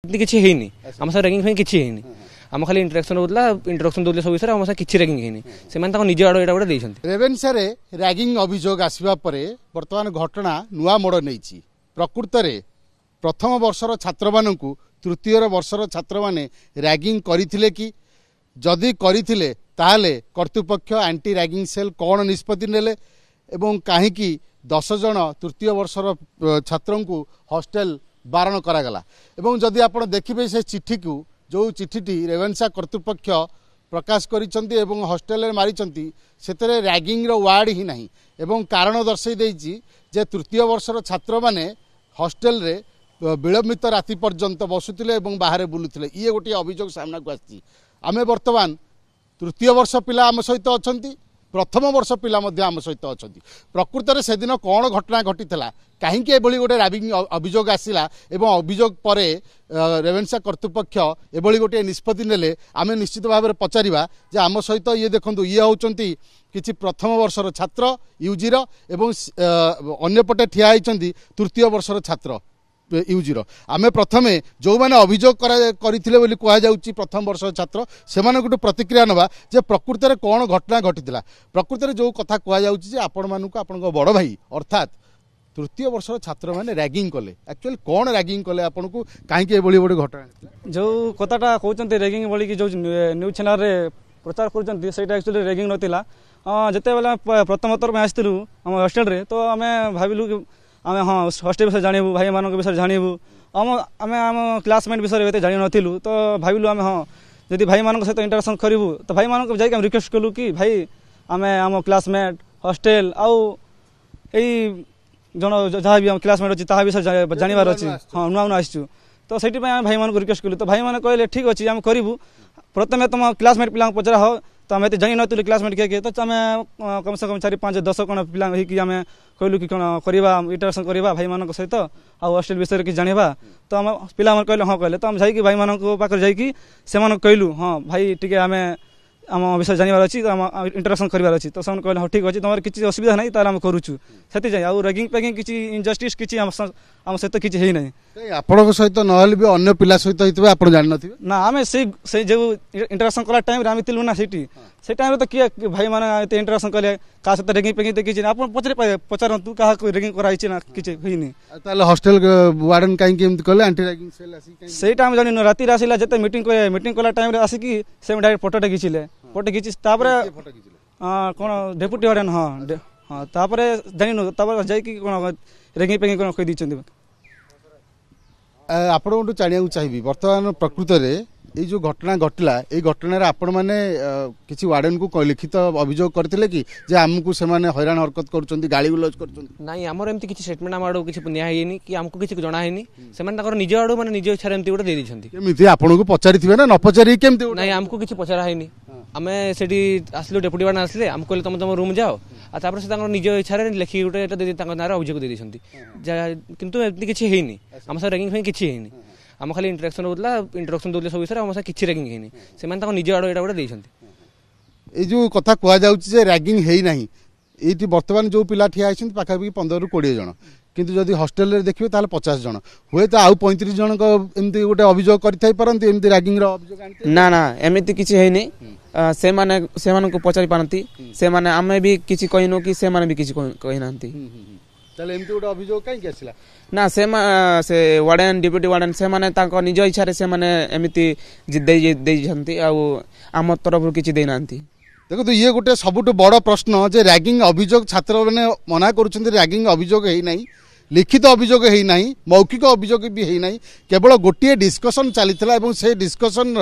किसी है आम सर रैगिंग किसी है आम खाली इंट्रोडक्शन दौले सब विषय आम सर किसी रैगिंग है से निज आड़ यहाँ गोटे रेवेन्सा रैगिंग अभियोग आसवा बर्तमान घटना नुआ मोड़ नहीं प्रकृत में प्रथम वर्षर छात्र मानू तृतीय वर्षर छात्र माने रैगिंग करथिले कि जदि करथिले ताहले कर्तृपक्ष एंटी रैगिंग सेल कौन निष्पत्ति नेले एवं कहीं 10 जन तृतीय वर्षर छात्र को हॉस्टल बारण करागला एवं जदि आप देखिए से चिठी को जो चिठीटी रेवेन्सा कर्तृपक्ष प्रकाश करिसंती एवं हॉस्टल मारी से रैगिंग वार्ड ही नहीं एवं कारण दर्शई देछि जे तृतीय वर्षर छात्र माने हॉस्टल रे विलंबित राति पर्यंत बसुले बाहर बुलुले ये गोटे अभियोग सामना को आसी आमे वर्तमान तृतीय वर्ष पिला आम सहित अच्छा प्रथम वर्ष पिला आम सहित अच्छा प्रकृत में से दिन कौन घटना घटी कहीं गोटे रैगिंग अभियोग आसला एवं अभियोग पर रेवेन्सा कर्तृपक्ष एभली गोटे निष्पत्ति नेले आमे निश्चित भाव में पचारिबा जे आम सहित ये देखंतु ये होचंती किछि प्रथम वर्षर छात्र यूजी रो एवं अन्यपटे ठिया होइचंती तृतीय वर्षर छात्र यूजीर आमे प्रथमे जो मैंने अभियोग करथिले बोली कहा जाउची प्रथम वर्ष छात्र से प्रतिक्रिया नवा जे प्रकृत में कौन घटना घटी प्रकृत में जो कथा कहा जाउची जे आपण मानक आपण बड़ भाई अर्थात तृतीय वर्षर छात्र मैंने रैगिंग कले एक्चुअली कौन रैगिंग कले आपन को कहीं बड़ी बड़ी घटना जो कथाटा कहते रैगिंग बोली जो न्यूज चैनल रे प्रचार कर एक्चुअली रैगिंग नथिला जिते बेला प्रथमोत्तर में आसलु आम हॉस्टेल रे तो आम भाविलु आम हाँ हॉस्टेल विषय जानबू भाई मान विषय जानबू आम आम क्लासमेट विषय जान नु तो भाविलु आम हाँ जदि भाई मान सहित इंटरेक्शन करूँ तो भाई मान जाकि रिक्वेस्ट कलु कि भाई आम आम क्लासमेट हॉस्टेल आउ यही जन जहाँ भी क्लासमेट अच्छी ता विषय जानवर अच्छी हाँ नुआ नुआ आसचु तो से भाई मान रिक्वेस्ट कलु तो भाई मैंने कहले ठीक अच्छे आम करूँ प्रथम तुम क्लासमेट पिला पचरा हो तो आम जानी नु क्लासमेट किए तो आम कम से कम 4-5-10 कौन पिला आम कहलु कि कौन करवा इंटरेक्शन करवा भाई मान सहित आ हॉस्टेल विषय कि जाना तो आम पिला कहले हाँ कहले तो आम जाकि भाई मान पाखे जाकि से कहलु हाँ भाई टी आम आम विषय जानवर अच्छी आम इंटरेक्शन करार अच्छी तो से कहले हाँ ठीक अच्छे तुम किसी असुविधा नहीं तार आम करुचु से आउ रैगिंग पैगिंग किसी इनजस्टिस किसी आम सहित किसी है ना आपण सहित नहले भी अन्य पिला सहित होइतबे आपण जान नथिबे ना आमे से जो इंटरेक्शन कला टाइम रे आमे तिलु ना सेठी से टाइम रे तो किया भाई माने एते इंटरेक्शन कले का सहित रैगिंग पैगिंग तो किछि आपण पचारंतु का रैगिंग करा हिछि ना किछि होइनी ताले हॉस्टल वार्डन काई केमति कले एंटी रैगिंग सेल आसी काई से टाइम जानि राति रे आसिला जते मीटिंग कला टाइम रे आसी कि से डायरेक्ट फोटो खिचिले फोटो खिचि तापर कोन डेप्यूटी वार्डन हां हां तापर जानि तापर जाई कि कोन रैगिंग पैगिंग कोन कहि दिछन्ती आपण जाना चाहिए बर्तमान प्रकृत में ये घटना घटला ये घटना आपण मैंने किसी वार्डन को लिखित अभियोग करते कि आमको से हैरान हरकत कर गाड़ी गुलज कर आमर एमती किसी स्टेटमेंट आम आड़ किसी नियानी कि आमको किसी जनानी से निज आड़ मैंने निज इच्छा एमती गोटे दे आपन को पचारि ना न पचारि केमती नहीं आमको किसी पचरा है आम से आसलु डेपुटी वार्डन आसले आमको कहले तुम तुम रूम जाओ आपर से निज इच्छा लिखिक गोटे ना अभियोग दे कितु एमती किसी है आम सर रैगिंग किसी है आम खाली इंट्रोडक्शन दौले सब विषय आम सर किसी रैगिंग है से निज आड़ यहाँ गोटे ये जो कथा कहुचे रैगिंग है ना ये बर्तमान जो पिला ठिया पाखापाखि 15-20 जन किंतु जदि हॉस्टेल रे देखिए ताले 50 जन हुए तो आउ 35 जन एमती गोटे अभियोग करथाई परंती एमती रैगिंग रो अभियोग आनते ना ना एमती किछि है नै से माने को पचारि पारंती से माने आमे भी किछि कहिनो कि से माने भी किछि कहि नांती ताले एमती गोटे अभियोग काई के आसिला ना से वार्डन डेप्यूटी वार्डन से माने ताको निज इच्छा रे से माने एमती दे छंती आ आम तरफ किछि दे नांती देखो तो ये गोटे सबुठ बड़ प्रश्न जे रैगिंग अभियोग छात्र मैंने मना करुछंती रैगिंग अभियोग है नहीं लिखित अभियोग है नहीं मौखिक अभियोग भी है नहीं केवल गोटे डिस्कसन चलीथिला एवं से डिस्कसन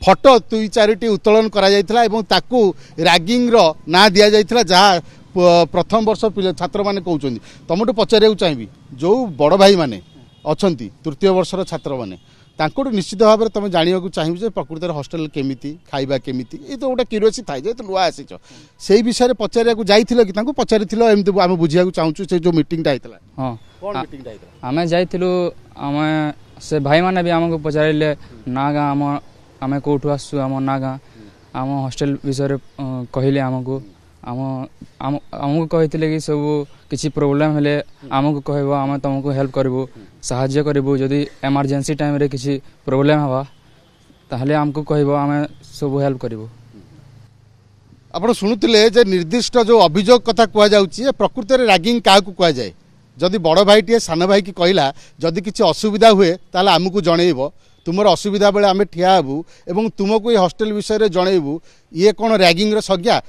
फोटो 2-4टी उत्तोलन करा जायथिला एवं ताकू रैगिंग रो ना दिया जायथिला जहाँ प्रथम वर्ष छात्र माने कहउछंती तमटू पचारिया चाहिए जो बड़ भाई माने अछंती तृतीय वर्षर छात्र माने तांको निश्चित भाव में तुम जानवा चाहिए प्रकृत में हॉस्टेल केमिति खाइबा केमिति ये तो गोटे क्यूरियोसिटी थाए जेहेतु नुआ आसीच से विषय पचारिया जाइथिलो कि तांको पचारिथिलो एमती आम बुझिया चाहूँ से जो मीटिंगटा होता हाँ आम जाइथिलु आम से भाई माने भी आमको पचारे ना गाँ आम कौटू आसु आम ना गाँ आम हॉस्टेल विषय कहले आमको आमको कहते कि सब किसी प्रोब्लेम हेले आमको कहब आम तुमको हेल्प करूँ साहाଯ୍य करूँ जदि एमरजेंसी टाइम रे किसी प्रोब्लेम हवा ताहले आमको कहब आम सब हेल्प करूँ आपण शुणुले जे निर्दिष्ट जो अभियोग कथा कहुच्छी प्रकृत में रैगिंग क्या कहुए जदि बड़ भाईटे सान भाई की कहला जदि किसी असुविधा हुए ताल आमको जनइब तुमर असुविधा बेले आम ठिया हेबू एवं तुमको ये हॉस्टेल विषय में जनइबू ये कौन रैगिंग संज्ञा